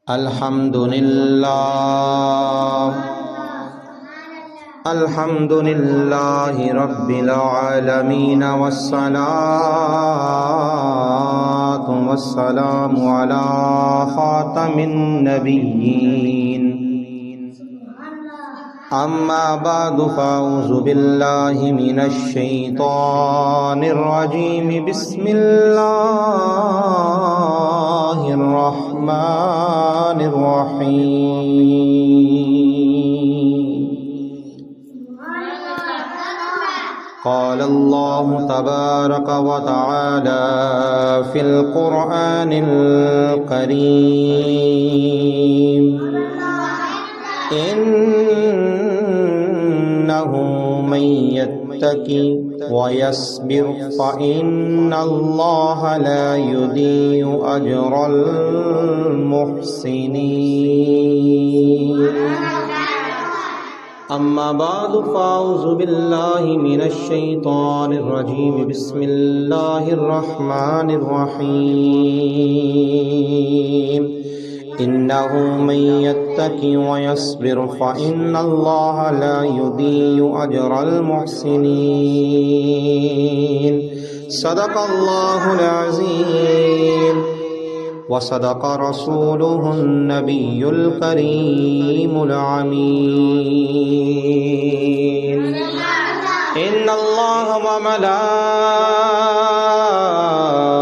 الحمد لله الحمد لله رب العالمين والصلاة والسلام على خاتم النبيين أما بعد فأعوذ بالله من الشيطان الرجيم بسم الله الرحمن الرحيم قال الله تبارك وتعالى في القرآن الكريم إنه من يتقي ويصبر فإن الله لا يضيع أجر المحسنين أما بعد فأعوذ بالله من الشيطان الرجيم بسم الله الرحمن الرحيم إنه من يتقي ويصبر فإن الله لا يضيع أجر المحسنين صدق الله العظيم وصدق رسوله النبي الكريم العمين إن الله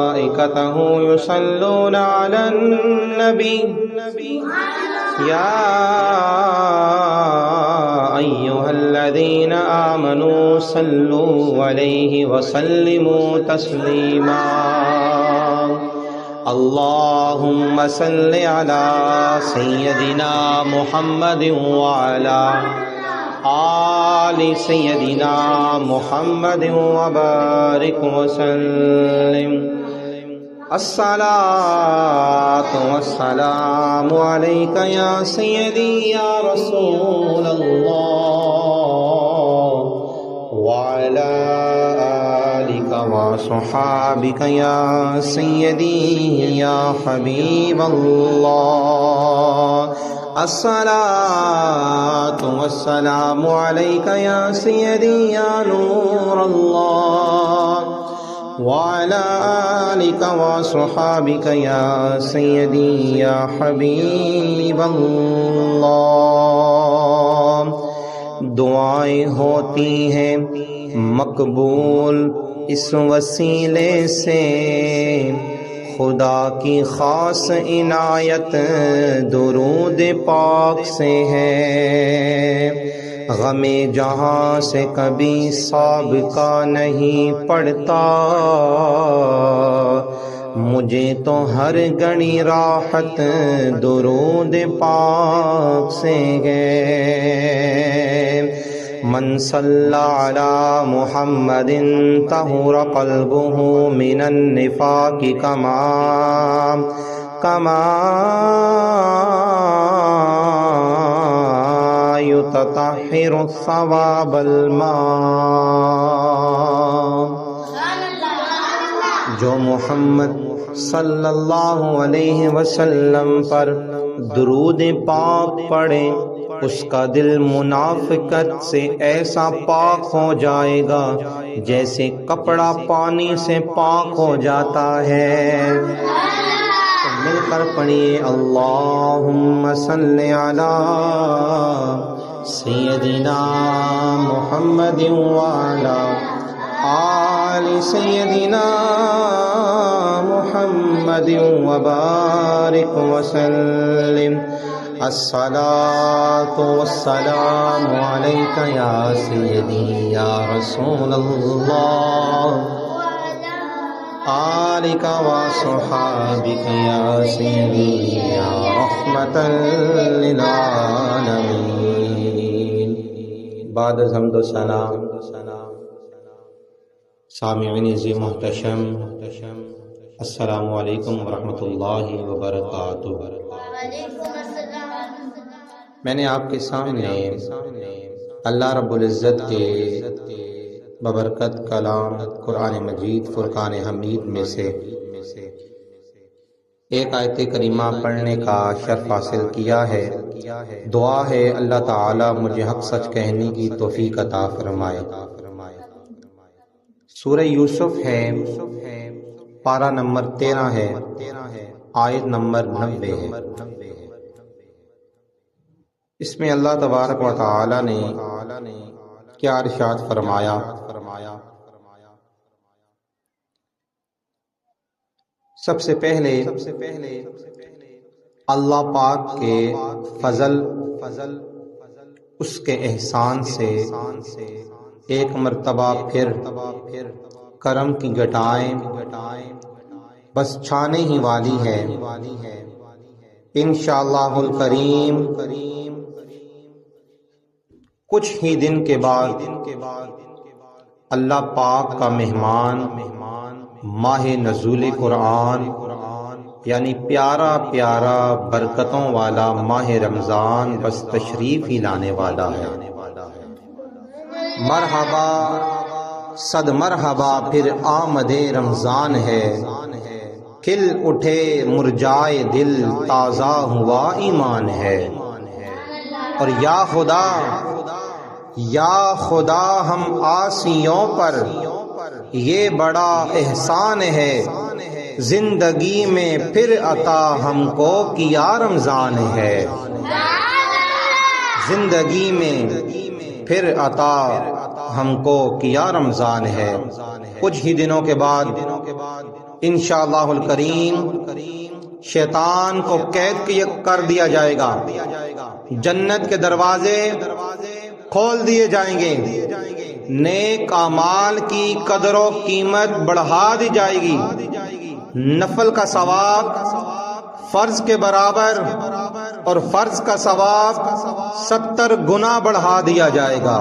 وملائكته يصلون على النبي يا أيها الذين آمنوا صلوا عليه وسلموا تسليما اللهم صل على سيدنا محمد وعلى آل سيدنا محمد وبارك وسلم الصلاة والسلام عليك يا سيدي يا رسول الله وعلى آلك وصحابك يا سيدي يا حبيب الله الصلاة والسلام عليك يا سيدي يا نور الله وعلى آلك وصحابك يا سيدي يا حبيب الله دعائیں ہوتی ہیں مقبول اس وسیلے سے خدا کی خاص عنایت درود پاک سے ہے غم جہاں سے کبھی سابقہ نہیں پڑتا مجھے تو ہر گھڑی راحت درود پاک سے ہے من صلی علی محمد طہر قلبہ من النفاق کما يتطهر الثواب الماء جو محمد صلی اللہ علیہ وسلم پر درود پاک پڑھے اس کا دل منافقت سے ایسا پاک ہو جائے گا جیسے کپڑا پانی سے پاک ہو جاتا ہے مل کر پڑھیے اللہم صلی علی سیدنا محمد وعلی آل سیدنا محمد وبارک وسلم الصلاة والسلام علیک یا سیدی یا رسول اللہ آلک وصحابک یا سیدی یا رحمتا للعالمین بعد از حمد و ثنا سامعین عزیز محتشم السلام علیکم ورحمۃ اللہ وبرکاتہ میں نے آپ کے سامنے اللہ رب العزت کے ببرکت کلام قرآن مجید فرقان حمید میں سے ایک آیت کریمہ پڑھنے کا شرف حاصل کیا ہے۔ دعا ہے اللہ تعالی مجھے حق سچ کہنے کی توفیق عطا فرمائے۔ سورہ یوسف ہے، پارہ نمبر 13 ہے، آیت نمبر 90 ہے۔ اس میں اللہ تبارک و تعالی نے کیا ارشاد فرمایا؟ سب سے پہلے اللہ پاک کے فضل، اس کے احسان سے ایک مرتبہ پھر کرم کی گٹائیں بس چھانے ہی والی ہے۔ انشاءاللہ الکریم کچھ ہی دن کے بعد اللہ پاک کا مہمان ماہ نزول قرآن یعنی پیارا پیارا برکتوں والا ماہ رمضان بس تشریف ہی لانے والا ہے۔ مرحبا صد مرحبا پھر آمد رمضان ہے، کھل اٹھے مرجائے دل تازہ ہوا ایمان ہے۔ اور یا خدا ہم عاصیوں پر یہ بڑا احسان ہے، زندگی میں پھر عطا ہم کو کیا رمضان ہے۔ زندگی میں پھر عطا ہم کو کیا رمضان ہے۔ کچھ ہی دنوں کے بعد انشاءاللہ الکریم شیطان کو قید کر دیا جائے گا، جنت کے دروازے کھول دیے جائیں گے، نیک اعمال کی قدر و قیمت بڑھا دی جائے گی، نفل کا ثواب فرض کے برابر اور فرض کا ثواب 70 گنا بڑھا دیا جائے گا،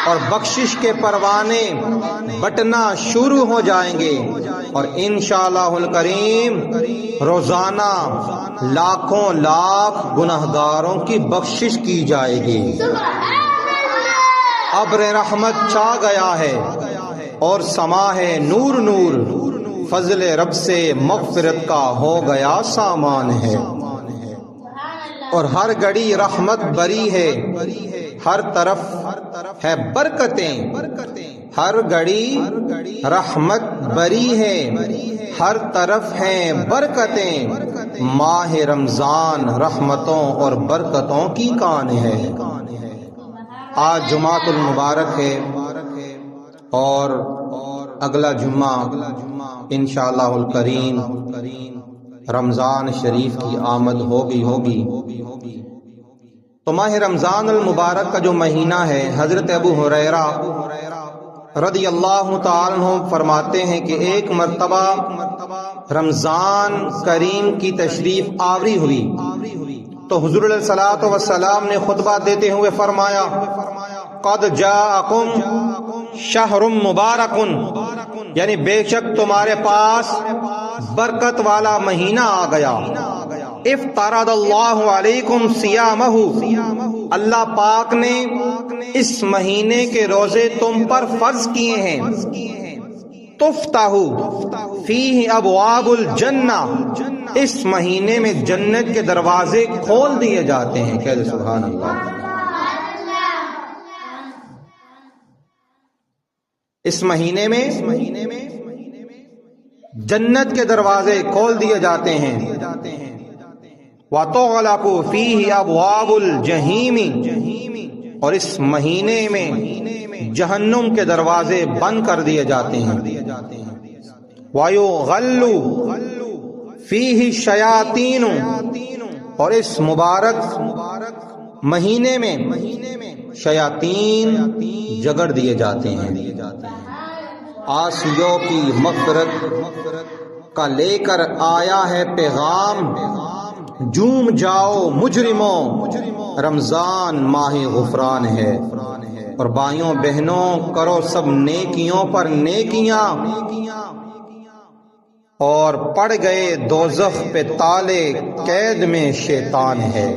اور بخشش کے پروانے بٹنا شروع ہو جائیں گے، اور انشاءاللہ الکریم روزانہ لاکھوں لاکھ گناہگاروں کی بخشش کی جائے گی۔ ابر رحمت چھا گیا ہے اور سما ہے نور نور، فضل رب سے مغفرت کا ہو گیا سامان ہے۔ اور ہر گھڑی رحمت بری ہے، ہر طرف ہے برکتیں، ہر گھڑی رحمت بری ہے، ہر طرف ہیں برکتیں، ماہ رمضان رحمتوں اور برکتوں کی کان ہے۔ آج جمعۃ المبارک ہے اور اگلا جمعہ انشاءاللہ الکریم رمضان شریف کی آمد ہوگی۔ تو ماہ رمضان المبارک کا جو مہینہ ہے، حضرت ابو ہریرہ رضی اللہ تعالیٰ عنہ فرماتے ہیں کہ ایک مرتبہ رمضان کریم کی تشریف آوری ہوئی تو حضور علیہ الصلوۃ والسلام نے خطبہ دیتے ہوئے فرمایا، قد جاءکم شہر مبارک، یعنی بے شک تمہارے پاس برکت والا مہینہ آ گیا۔ افترض اللہ علیکم صیامہ، اللہ پاک نے اس مہینے کے روزے تم پر فرض کیے ہیں۔ تفتح فیہ ابواب الجنہ، اس مہینے میں جنت کے دروازے کھول دیے جاتے ہیں۔ کہہ دے سبحان اللہ۔ اس مہینے میں جنت کے دروازے کھول دیے جاتے ہیں۔ وَتُغْلَقُ فِيهِ أَبْوَابُ الْجَحِيمِ، اور اس مہینے میں جہنم کے دروازے بند کر دیے جاتے ہیں۔ وَيُغَلُّ فِيهِ الشَّيَاطِينُ، اور اس مبارک مہینے میں شیاطین جگڑ دیے جاتے ہیں۔ عاصیوں کی مغفرت کا لے کر آیا ہے پیغام، جوم جاؤ مجرموں، رمضان ماہ غفران ہے۔ اور بھائیوں بہنوں، کرو سب نیکیوں پر نیکیاں، اور پڑ گئے دوزخ پہ تالے، قید میں شیطان ہے۔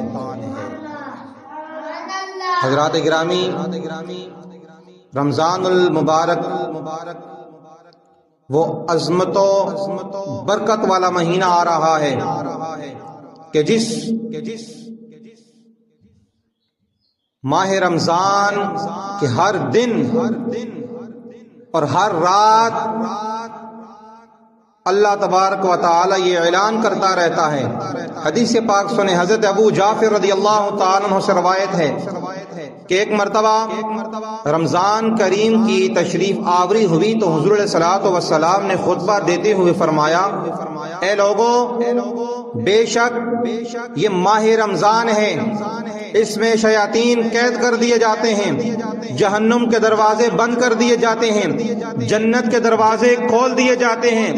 حضرات گرامی، رمضان المبارک وہ عظمت و برکت والا مہینہ آ رہا ہے کہ جس ماہ رمضان کے ہر دن اور ہر رات اللہ تبارک و تعالی یہ اعلان کرتا رہتا ہے. حدیث پاک سنیں، حضرت ابو جعفر رضی اللہ تعالیٰ عنہ سے روایت ہے کہ ایک مرتبہ رمضان کریم کی تشریف آوری ہوئی تو حضور علیہ الصلوۃ والسلام نے خطبہ دیتے ہوئے فرمایا، اے لوگو، بے شک یہ ماہ رمضان ہے، اس میں شیاطین قید کر دیے جاتے ہیں، جہنم کے دروازے بند کر دیے جاتے ہیں، جنت کے دروازے کھول دیے جاتے ہیں.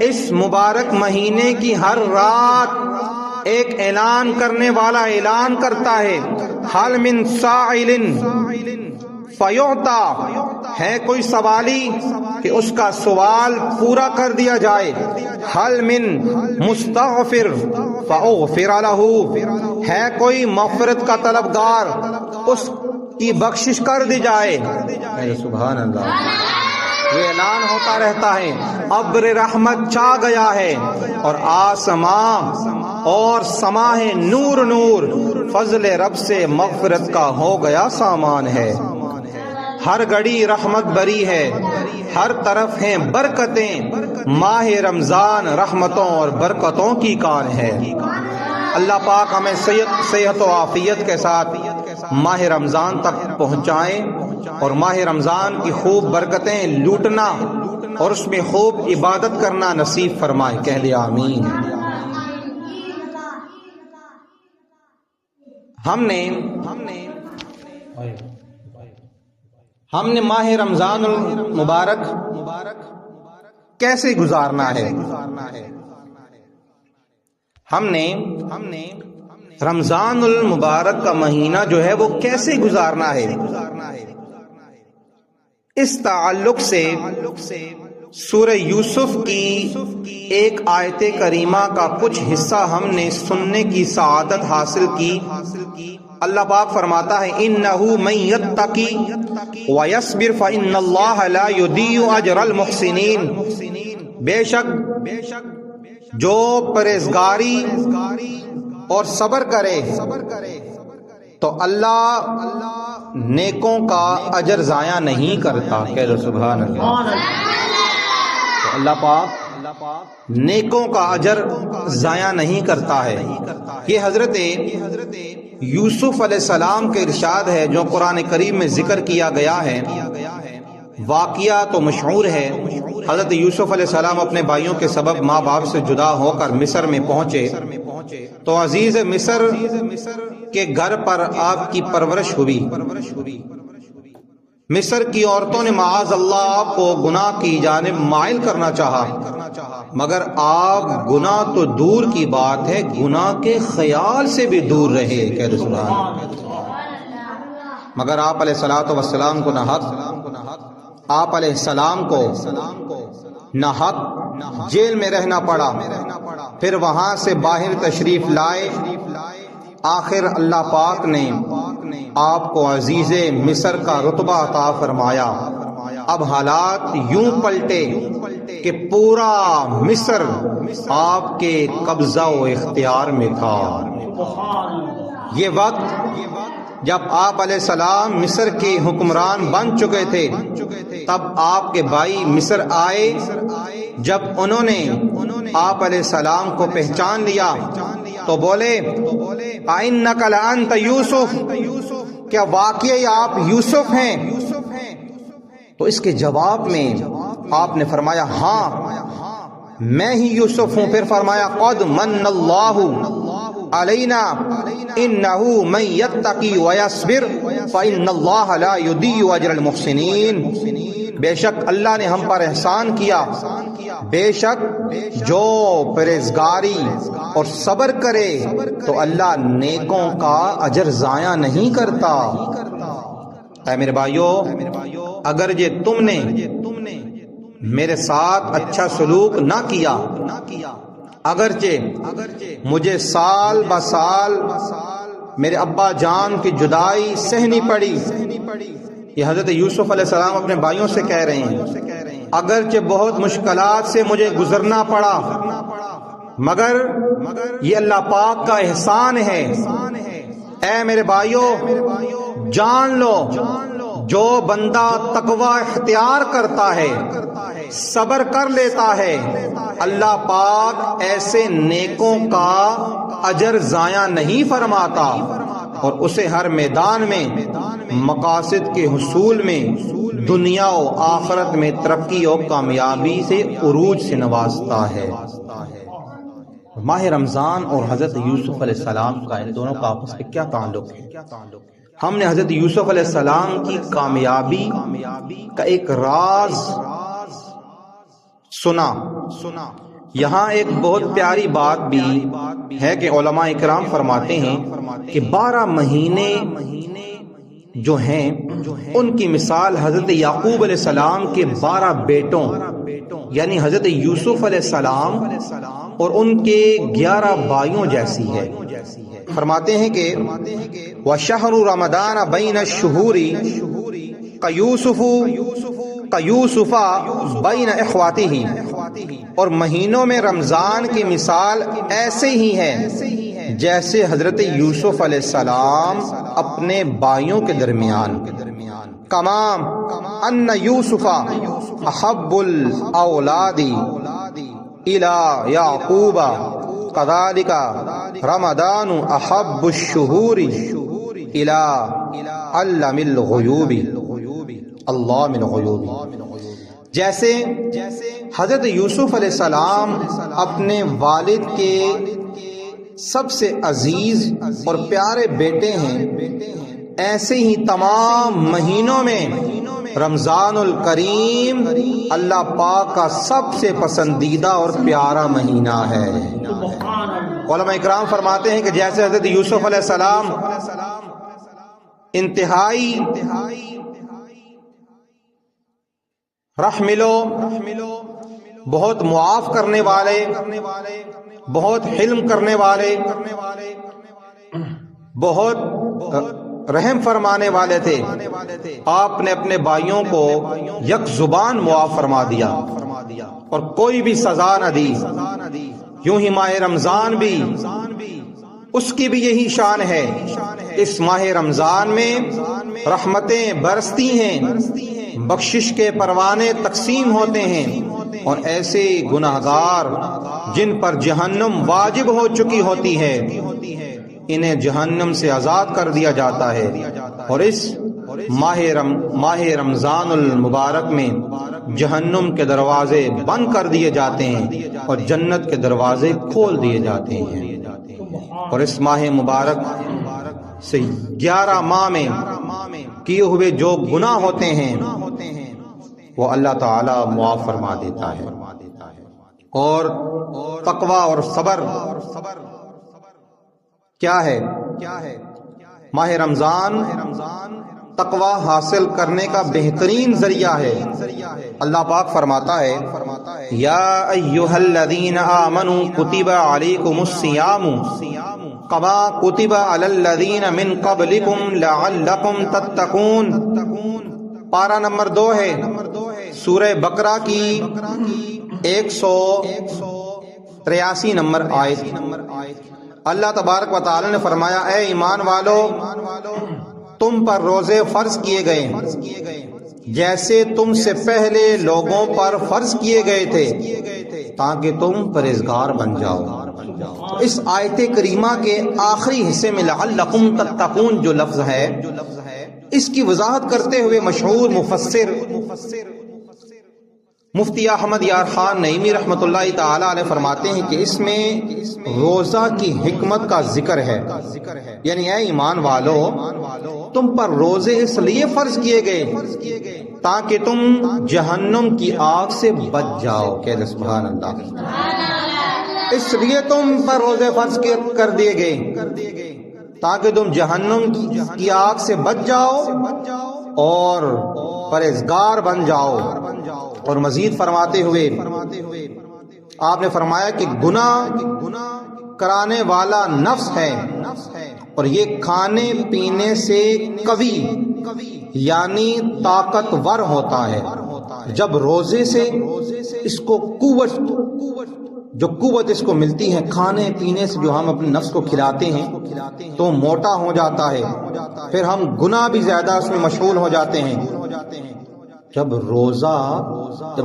اس مبارک مہینے کی ہر رات ایک اعلان کرنے والا اعلان کرتا ہے، حل من سائل فیعطا، ہے کوئی سوالی کہ اس کا سوال پورا کر دیا جائے، حل من مستغفر فاغفر له، ہے کوئی مغفرت کا طلبگار اس کی بخشش کر دی جائے. سبحان اللہ. یہ اعلان ہوتا رہتا ہے، ابر رحمت چھا گیا ہے اور آسمان اور سما ہے نور نور، فضل رب سے مغفرت کا ہو گیا سامان ہے. ہر گھڑی رحمت بری ہے، ہر طرف ہیں برکتیں، ماہ رمضان رحمتوں اور برکتوں کی کان ہے. اللہ پاک ہمیں صحت و عافیت کے ساتھ ماہ رمضان تک پہنچائیں اور ماہ رمضان کی خوب برکتیں لوٹنا اور اس میں خوب عبادت کرنا نصیب فرمائے. کہہ لیا آمین. ہم نے ماہ رمضان المبارک کیسے گزارنا ہے؟ ہم نے رمضان المبارک کا مہینہ جو ہے وہ کیسے گزارنا ہے، اس تعلق سے سورہ یوسف کی ایک آیت کریمہ کا کچھ حصہ ہم نے سننے کی سعادت حاصل کی. اللہ پاک فرماتا ہے، انہ من یتقی ویصبر فان اللہ لا یضیع اجر المحسنین، بے شک جو پرہیزگاری اور صبر کرے تو اللہ نیکوں کا اجر ضائع نہیں کرتا. کہہ دو سبحان اللہ. تو اللہ پاک نیکوں کا اجر ضائع نہیں کرتا ہے. یہ حضرت یوسف علیہ السلام کے ارشاد ہے جو قرآن کریم میں ذکر کیا گیا ہے. واقعہ تو مشہور ہے. حضرت یوسف علیہ السلام اپنے بھائیوں کے سبب ماں باپ سے جدا ہو کر مصر میں پہنچے تو عزیز مصر کے گھر پر آپ کی پرورش ہوئی. مصر کی عورتوں نے معاذ اللہ آپ کو گناہ کی جانب مائل کرنا چاہا، مگر آپ گناہ تو دور کی بات ہے گناہ کے خیال سے بھی دور رہے. کہہ دو سبحان اللہ. مگر آپ علیہ الصلوۃ والسلام کو نہ حق جیل میں رہنا پڑا، پھر وہاں سے باہر تشریف لائے. آخر اللہ پاک نے آپ کو عزیز مصر کا رتبہ عطا فرمایا. اب حالات یوں پلٹے کہ پورا مصر آپ کے قبضہ و اختیار میں تھا. یہ وقت جب آپ علیہ السلام مصر کے حکمران بن چکے تھے تب آپ کے بھائی مصر آئے. جب انہوں نے آپ علیہ السلام کو پہچان لیا تو بولے، اِنَّكَ لَأَنْتَ یوسف، کیا واقعی آپ یوسف ہیں؟ تو اس کے جواب میں آپ نے فرمایا، ہاں میں ہی یوسف ہوں. پھر فرمایا، قَدْ مَنَّ اللَّهُ عَلَيْنَا إِنَّهُ مَن يَتَّقِي وَيَصْبِرْ فَإِنَّ اللَّهَ لَا يُضِيعُ أَجْرَ الْمُحْسِنِينَ، بے شک اللہ نے ہم پر احسان کیا، بے شک جو پرہیزگاری اور صبر کرے تو اللہ نیکوں کا اجر ضائع نہیں کرتا. اے میرے بھائیو، اگر یہ تم نے میرے ساتھ اچھا سلوک نہ کیا، اگرچہ مجھے سال بہ سال میرے ابا جان کی جدائی سہنی پڑی، یہ حضرت یوسف علیہ السلام اپنے بھائیوں سے کہہ رہے ہیں. اگرچہ بہت مشکلات سے مجھے گزرنا پڑا، مگر یہ اللہ پاک کا احسان ہے۔ اے میرے بھائیو، جان لو جو بندہ تقوی اختیار کرتا ہے، صبر کر لیتا ہے، اللہ پاک ایسے نیکوں کا اجر ضائع نہیں فرماتا اور اسے ہر میدان میں مقاصد کے حصول میں، دنیا و آخرت میں ترقی و کامیابی سے، عروج سے نوازتا ہے۔ ماہ رمضان اور حضرت یوسف علیہ السلام کا، ان دونوں کا آپس میں کیا تعلق ہے؟ ہم نے حضرت یوسف علیہ السلام کی کامیابی کا ایک راز سنا۔ یہاں ایک بہت پیاری بات بھی ہے کہ علماء اکرام فرماتے ہیں کہ 12 مہینے جو ہیں ان کی مثال حضرت یعقوب علیہ السلام کے 12 بیٹوں یعنی حضرت یوسف علیہ السلام اور ان کے 11 بھائیوں جیسی ہے۔ فرماتے ہیں کہ وَشَهْرُ رَمَضَانَ بَيْنَ الشُّهُورِ كَيُوسُفَ بَيْنَ إِخْوَاتِهِ، اور مہینوں میں رمضان کی مثال ایسے ہی ہے جیسے حضرت یوسف علیہ السلام اپنے بھائیوں کے درمیان۔ کما ان یوسف احب الاولاد الى یعقوب كذلك رمضان احب الشهور الى علم الغیوب اللہ من غیوب۔ جیسے حضرت یوسف علیہ السلام اپنے والد کے سب سے عزیز اور پیارے بیٹے ہیں، ایسے ہی تمام مہینوں میں رمضان الکریم اللہ پاک کا سب سے پسندیدہ اور پیارا مہینہ ہے۔ علماء اکرام فرماتے ہیں کہ جیسے حضرت یوسف علیہ السلام انتہائی رحملو، بہت معاف کرنے والے، بہت حلم کرنے والے، بہت رحم فرمانے والے تھے، آپ نے اپنے بھائیوں کو یک زبان معاف فرما دیا اور کوئی بھی سزا نہ دی۔ یوں ہی ماہ رمضان بھی، اس کی بھی یہی شان ہے۔ اس ماہ رمضان میں رحمتیں برستی ہیں، بخشش کے پروانے تقسیم ہوتے ہیں، اور ایسے گناہگار جن پر جہنم واجب ہو چکی ہوتی ہے انہیں جہنم سے آزاد کر دیا جاتا ہے، اور اس ماہ رمضان المبارک میں جہنم کے دروازے بند کر دیے جاتے ہیں اور جنت کے دروازے کھول دیے جاتے ہیں۔ اور اس ماہ مبارک سے 11 ماہ میں کیے ہوئے جو گناہ ہوتے ہیں وہ اللہ تعالی معاف فرما دیتا ہے۔ اور تقوی اور صبر کیا ہے؟ ماہ رمضان تقوی حاصل کرنے کا بہترین ذریعہ ہے۔ اللہ پاک فرماتا ہے یا ایھا الذین آمنوا کتب علیکم الصیام کما کتب علی الذین من قبلکم لعلکم تتقون۔ پارہ نمبر 2 ہے سورہ بقرہ کی 183 نمبر آیت۔ اللہ تبارک و تعالی نے فرمایا اے ایمان والو، تم پر روزے فرض کیے گئے جیسے تم سے پہلے لوگوں پر فرض کیے گئے تھے تاکہ تم پرہیزگار بن جاؤ۔ اس آیت کریمہ کے آخری حصے میں لعلکم تتقون جو لفظ ہے، اس کی وضاحت کرتے ہوئے مشہور مفسر مفتی احمد یار خان نعیمی رحمۃ اللہ تعالی علیہ فرماتے ہیں کہ اس میں روزہ کی حکمت کا ذکر ہے، یعنی اے ایمان والو، تم پر روزے اس لیے فرض کیے گئے تاکہ تم جہنم کی آگ سے بچ جاؤ۔ کہتے سبحان اللہ۔ اس لیے تم پر روزے فرض کر دیے گئے تاکہ تم جہنم کی آگ سے بچ جاؤ اور پرہیزگار بن جاؤ۔ اور مزید فرماتے ہوئے آپ نے فرمایا کہ گناہ کرانے والا نفس ہے اور یہ کھانے پینے سے قوی یعنی طاقتور ہوتا ہے، جب روزے سے اس کو قوت اس کو ملتی ہے کھانے پینے سے، جو ہم اپنے نفس کو کھلاتے ہیں تو موٹا ہو جاتا ہے، پھر ہم گناہ بھی زیادہ اس میں مشغول ہو جاتے ہیں۔ جب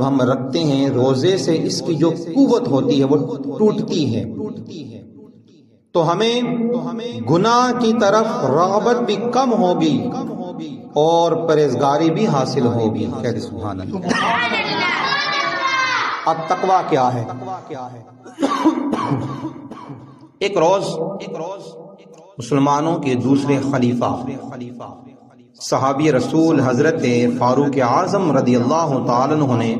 ہم رکھتے ہیں، روزے سے اس کی جو قوت ہوتی ہے وہ ٹوٹتی ہے، تو ہمیں گناہ کی طرف رغبت بھی کم ہوگی اور پرہیزگاری بھی حاصل ہوگی۔ کہتے سبحان اللہ۔ اب تقویٰ کیا ہے؟ ایک روز مسلمانوں کے دوسرے خلیفہ صحابی رسول حضرت فاروق اعظم رضی اللہ تعالیٰ عنہ نے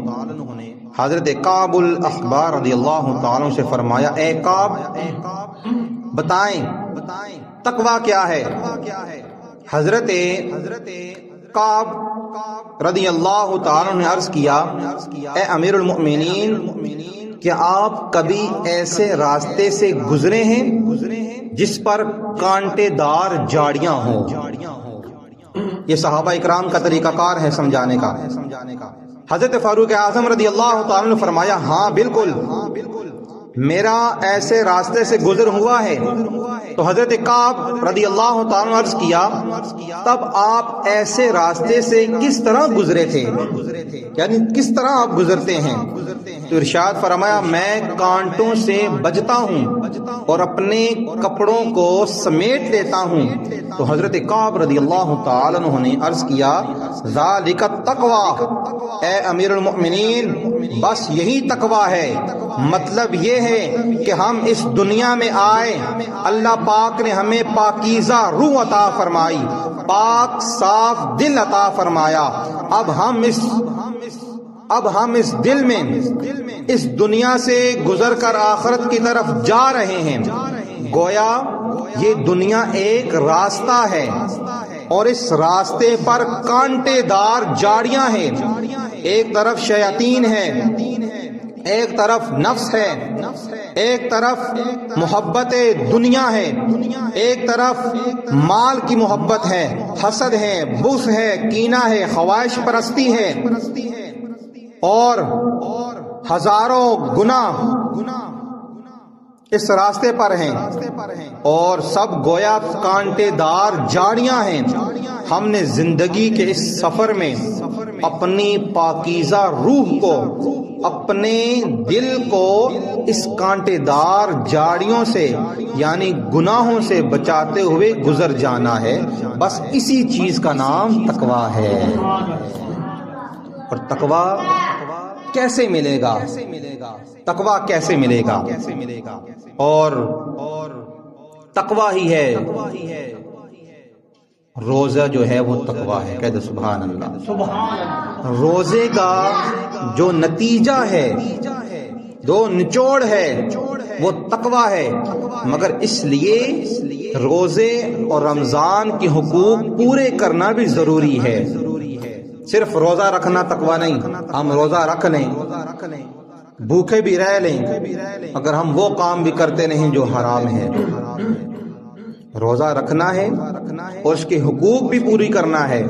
حضرت کعب الاحبار رضی اللہ تعالیٰ عنہ سے فرمایا، اے کعب بتائیں تقویٰ کیا ہے؟ حضرت کعب رضی اللہ تعالیٰ نے عرض کیا، اے امیر المؤمنین، کیا آپ کبھی ایسے راستے سے گزرے ہیں جس پر کانٹے دار جھاڑیاں ہوں؟ یہ صحابہ اکرام کا طریقہ کار ہے سمجھانے کا۔ حضرت فاروق اعظم رضی اللہ تعالیٰ نے فرمایا، ہاں بالکل، میرا ایسے راستے سے گزر ہوا ہے۔ تو حضرت کعب رضی اللہ تعالیٰ نے عرض کیا، تب آپ ایسے راستے سے کس طرح گزرے تھے؟ یعنی کس طرح آپ گزرتے ہیں؟ تو ارشاد فرمایا، میں کانٹوں سے بچتا ہوں اور اپنے کپڑوں کو سمیٹ لیتا ہوں۔ تو حضرت کعب رضی اللہ تعالیٰ عنہ نے عرض کیا، ذالک التقوی، اے امیر المؤمنین، بس یہی تقوی ہے۔ مطلب یہ ہے کہ ہم اس دنیا میں آئے، اللہ پاک نے ہمیں پاکیزہ روح عطا فرمائی، پاک صاف دل عطا فرمایا۔ اب ہم اس دل میں اس دنیا سے گزر کر آخرت کی طرف جا رہے ہیں۔ گویا یہ دنیا ایک راستہ ہے اور اس راستے پر کانٹے دار جھاڑیاں ہیں، ایک طرف شیاطین ہے، ایک طرف نفس ہے، ایک طرف محبت دنیا ہے، ایک طرف مال کی محبت ہے، حسد ہے، بغض ہے، کینہ ہے، خواہش پرستی ہے، اور ہزاروں گناہ اس راستے پر ہیں، اور سب گویا کانٹے دار جھاڑیاں ہیں۔ ہم نے زندگی کے اس سفر میں اپنی پاکیزہ روح کو، اپنے دل کو اس کانٹے دار جھاڑیوں سے یعنی گناہوں سے بچاتے ہوئے گزر جانا ہے۔ بس اسی چیز کا نام تقویٰ ہے۔ اور تقویٰ کیسے ملے گا؟ تقویٰ کیسے ملے گا؟ اور تقویٰ ہی ہے، روزہ جو ہے وہ تقویٰ ہے۔ کہہ دو سبحان اللہ۔ روزے کا جو نتیجہ ہے، جو نچوڑ ہے، وہ تقویٰ ہے۔ مگر اس لیے روزے اور رمضان کے حقوق پورے کرنا بھی ضروری ہے۔ صرف روزہ رکھنا تقویٰ نہیں، ہم روزہ رکھ لیں، بھوکے بھی رہ لیں، اگر ہم وہ کام بھی کرتے نہیں جو حرام ہے۔ روزہ رکھنا ہے اور اس کے حقوق بھی پوری کرنا ہے۔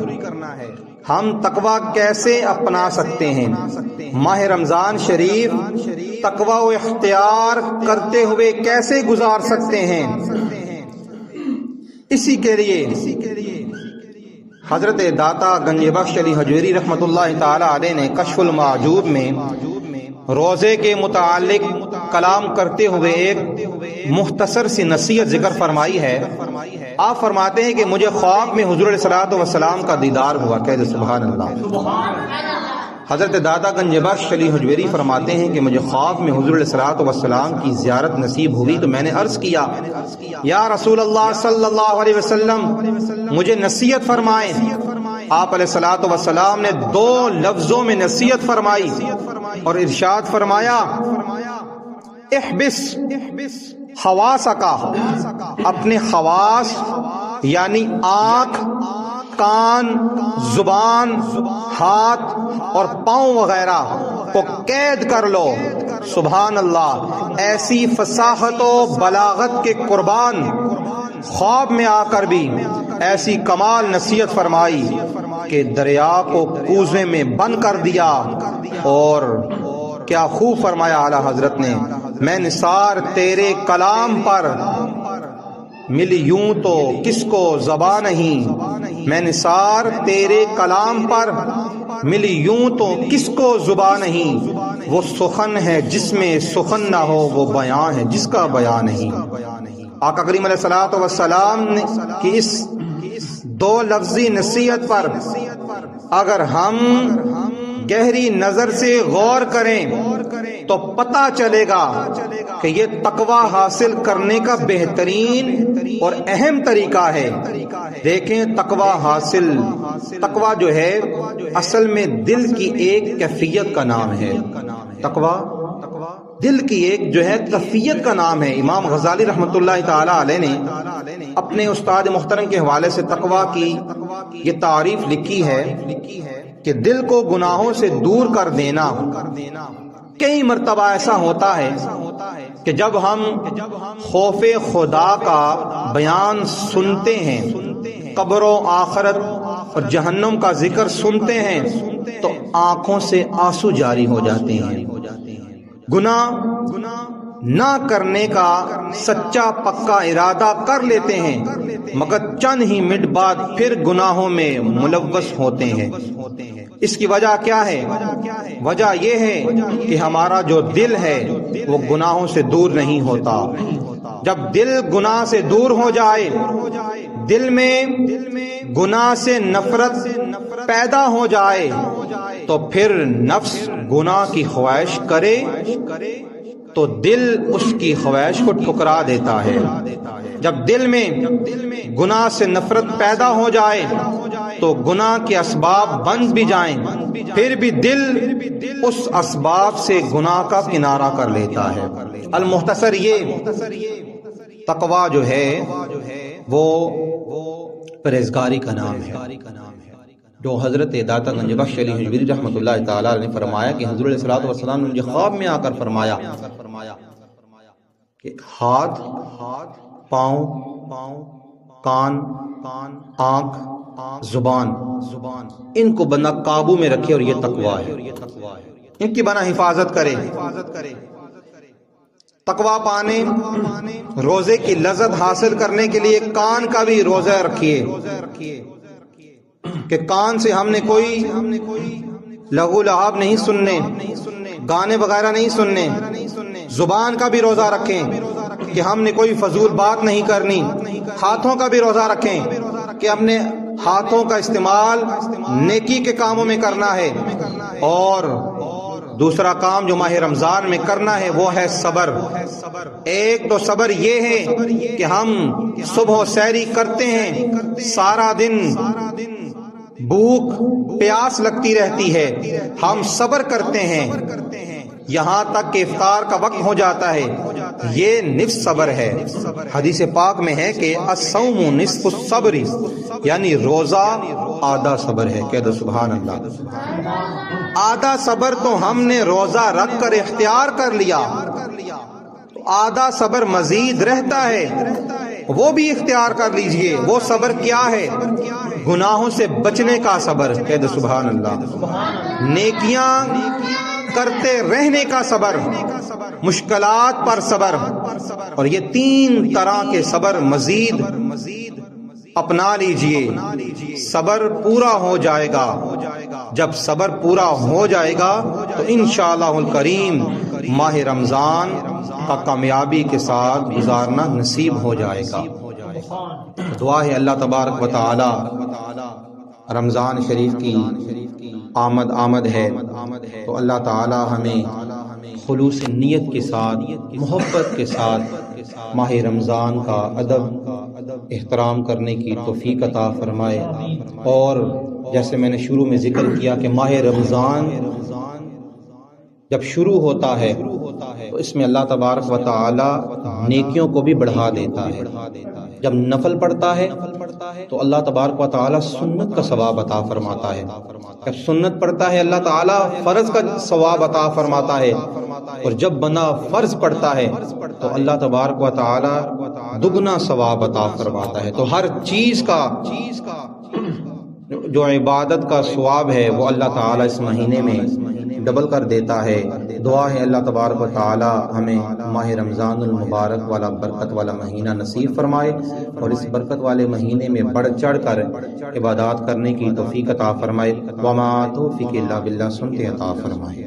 ہم تقویٰ کیسے اپنا سکتے ہیں؟ ماہ رمضان شریف تقویٰ و اختیار کرتے ہوئے کیسے گزار سکتے ہیں؟ اسی کے لیے حضرت داتا گنج بخش علی حجویری رحمۃ اللہ تعالی علیہ نے کشف المعجوب میں روزے کے متعلق کلام کرتے ہوئے ایک مختصر سی نصیحت ذکر فرمائی ہے۔ آپ فرماتے ہیں کہ مجھے خواب میں حضور علیہ الصلوۃ والسلام کا دیدار ہوا۔ کہتے سبحان اللہ۔ حضرت داتا گنج بخش علی حجویری فرماتے ہیں کہ مجھے خواب میں حضور علیہ الصلوۃ والسلام کی زیارت نصیب ہوئی تو میں نے عرض کیا، یا رسول اللہ صلی اللہ علیہ وسلم، مجھے نصیحت فرمائیں۔ آپ علیہ الصلوۃ والسلام نے 2 لفظوں میں نصیحت فرمائی اور ارشاد فرمایا، احبس حواسک، اپنے حواس یعنی آنکھ، کان، زبان، ہاتھ اور پاؤں وغیرہ کو قید کر لو۔ سبحان اللہ۔ ایسی فصاحت و بلاغت کے قربان خواب میں آ کر بھی ایسی کمال نصیحت فرمائی کہ دریا کو کوزے میں بند کر دیا، اور کیا خوب فرمایا اعلیٰ حضرت نے، میں نثار تیرے کلام پر ملی یوں تو کس کو زبان نہیں، میں نثار تیرے کلام پر ملی یوں تو کس کو زبان نہیں، وہ سخن ہے جس میں سخن نہ ہو، وہ بیان ہے جس کا بیان نہیں۔ آقا کریم علیہ الصلوۃ والسلام کی اس دو لفظی نصیحت پر اگر ہم گہری نظر سے غور کریں تو پتہ چلے گا کہ یہ تقوی حاصل کرنے کا بہترین اور اہم طریقہ ہے۔ دیکھیں تقوی جو ہے اصل میں دل کی ایک کیفیت کا نام ہے۔ تقوی دل کی ایک جو ہے کیفیت کا نام ہے۔ امام غزالی رحمۃ اللہ تعالی علیہ نے اپنے استاد محترم کے حوالے سے تقوی کی یہ تعریف لکھی ہے کہ دل کو گناہوں سے دور کر دینا۔ کئی مرتبہ ایسا ہوتا ہے کہ جب ہم خوف خدا کا بیان سنتے ہیں، قبر و آخرت اور جہنم کا ذکر سنتے ہیں تو آنکھوں سے آنسو جاری ہو جاتے ہیں۔ گناہ نہ کرنے کا سچا پکا ارادہ کر لیتے ہیں، مگر چند ہی منٹ بعد پھر گناہوں میں ملوث ہوتے ہیں۔ اس کی وجہ کیا ہے؟ وجہ یہ ہے کہ ہمارا جو دل ہے وہ گناہوں سے دور نہیں ہوتا۔ جب دل گناہ سے دور ہو جائے، دل میں گناہ سے نفرت پیدا ہو جائے تو پھر نفس گناہ کی خواہش کرے تو دل اس کی خواہش کو ٹھکرا دیتا ہے۔ جب دل میں گناہ سے نفرت پیدا ہو جائے تو گناہ کے اسباب بند بھی جائیں، پھر بھی دل اس اسباب سے گناہ کا کنارہ کر لیتا ہے۔ المختصر یہ تقوی جو ہے وہ پرہیزگاری کا نام ہے، جو حضرت داتا گنج بخش علی حجویری رحمۃ اللہ تعالی نے فرمایا کہ حضور علیہ الصلوۃ والسلام نے مجھے خواب میں آ کر فرمایا کہ ہاتھ، پاؤں، کان، آنکھ، زبان، ان کو بندہ قابو میں رکھے اور یہ تقوی ہے، ان کی بنا حفاظت کرے۔ تقوی پانے، روزے کی لذت حاصل کرنے کے لیے کان کا بھی روزہ رکھیے کہ کان سے ہم نے کوئی لغو لعاب نہیں سننے، گانے وغیرہ نہیں سننے۔ زبان کا بھی روزہ رکھیں کہ ہم نے کوئی فضول بات نہیں کرنی۔ ہاتھوں کا بھی روزہ رکھیں کہ اپنے ہاتھوں کا استعمال نیکی کے کاموں میں کرنا ہے۔ اور دوسرا کام جو ماہ رمضان میں کرنا ہے وہ ہے صبر۔ ایک تو صبر یہ ہے کہ ہم صبح سحری کرتے ہیں، سارا دن بھوک پیاس لگتی رہتی ہے، ہم صبر کرتے ہیں یہاں تک کہ افطار کا وقت ہو جاتا ہے، یہ نصف صبر ہے۔ حدیث پاک میں ہے کہ الصوم نصف الصبر، یعنی روزہ آدھا صبر ہے۔ کہہ دو سبحان اللہ۔ آدھا صبر تو ہم نے روزہ رکھ کر اختیار کر لیا، تو آدھا صبر مزید رہتا ہے، وہ بھی اختیار کر لیجئے۔ وہ صبر کیا ہے؟ گناہوں سے بچنے کا صبر۔ کہہ دو سبحان اللہ۔ نیکیاں کرتے رہنے کا صبر، مشکلات پر صبر، اور یہ تین طرح کے صبر مزید اپنا لیجئے۔ صبر پورا ہو جائے گا، جب صبر پورا ہو جائے گا تو انشاءاللہ الکریم ماہ رمضان کا کامیابی کے ساتھ گزارنا نصیب ہو جائے گا۔ دعا ہے اللہ تبارک و تعالی رمضان شریف کی آمد ہے تو اللہ تعالی ہمیں خلوص نیت کے ساتھ، محبت کے ساتھ ماہ رمضان کا ادب احترام کرنے کی توفیق عطا فرمائے۔ اور جیسے میں نے شروع میں ذکر کیا کہ ماہ رمضان جب شروع ہوتا ہے تو اس میں اللہ تبارک و تعالی نیکیوں کو بھی بڑھا دیتا ہے۔ جب نفل پڑھتا ہے تو اللہ تبارک و تعالی سنت کا ثواب عطا فرماتا ہے۔ جب سنت پڑھتا ہے اللہ تعالی فرض کا ثواب عطا فرماتا ہے، اور جب بندہ فرض پڑھتا ہے تو اللہ تبارک و تعالی دگنا ثواب عطا فرماتا ہے۔ تو ہر چیز کا جو عبادت کا ثواب ہے وہ اللہ تعالی اس مہینے میں ڈبل کر دیتا ہے۔ دعا ہے اللہ تبارک و تعالی ہمیں ماہ رمضان المبارک والا برکت والا مہینہ نصیب فرمائے اور اس برکت والے مہینے میں بڑھ چڑھ کر عبادات کرنے کی توفیق عطا فرمائے۔ وما توفیق الا باللہ، سنتے عطا فرمائے۔